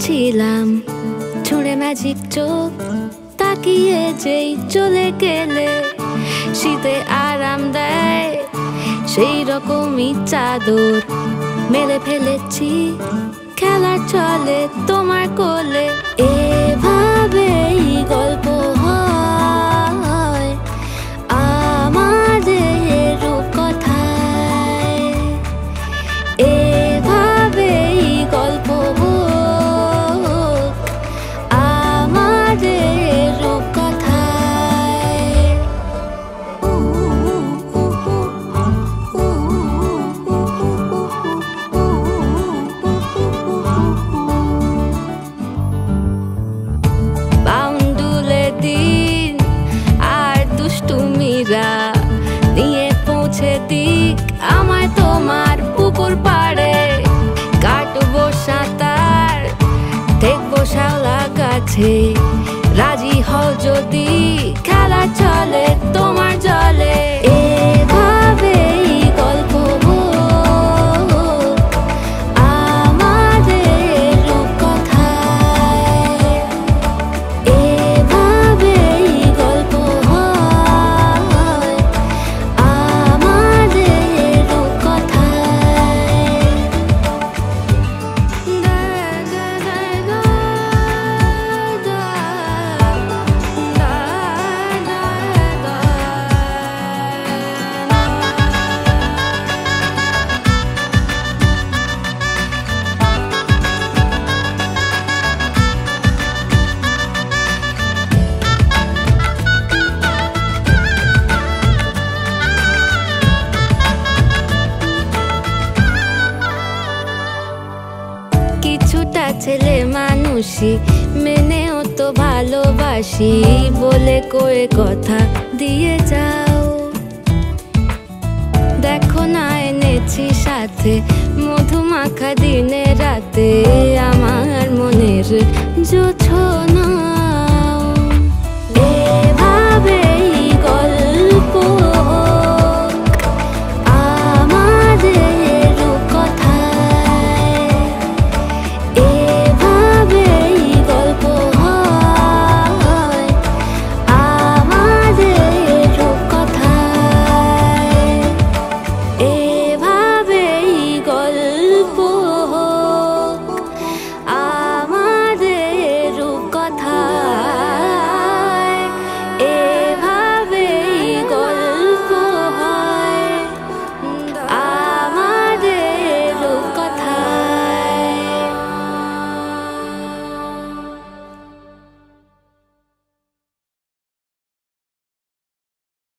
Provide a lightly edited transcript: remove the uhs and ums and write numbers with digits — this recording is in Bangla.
ছিলাম, ছুঁড়ে ম্যাজিক চোখ তাকিয়ে যেই চলে গেলে শীতে আরাম দেয় সেই রকমই চাদর মেলে ফেলেছি খেলার চলে তোমার কোলে। এভাবেই গল্প হয় আমাদের রূপকথায়, এভাবেই গল্প হোক আমাদের রূপকথায়। বাউন্ডুলে দিন আর দুষ্টুমিরা নিয়ে পৌঁছে দিক আমায় তোমার পুকুর পাড়ে। কাটবো সাঁতার, দেখবো শ্যাওলা গাছে, রাজি হও যদি খেলা চলে তোমার জলে। এভাবেই গল্প হোক আমাদের রূপকথায়, এভাবেই গল্প হয় আমাদের রূপকথায়। কিছুটা ছেলে মানুষই মেনেও তো ভালোবাসি বলে কয়ে কথা দিয়ে যাও। দেখো না এনেছি সাথে মধুমাখা দিনে রাতে আমার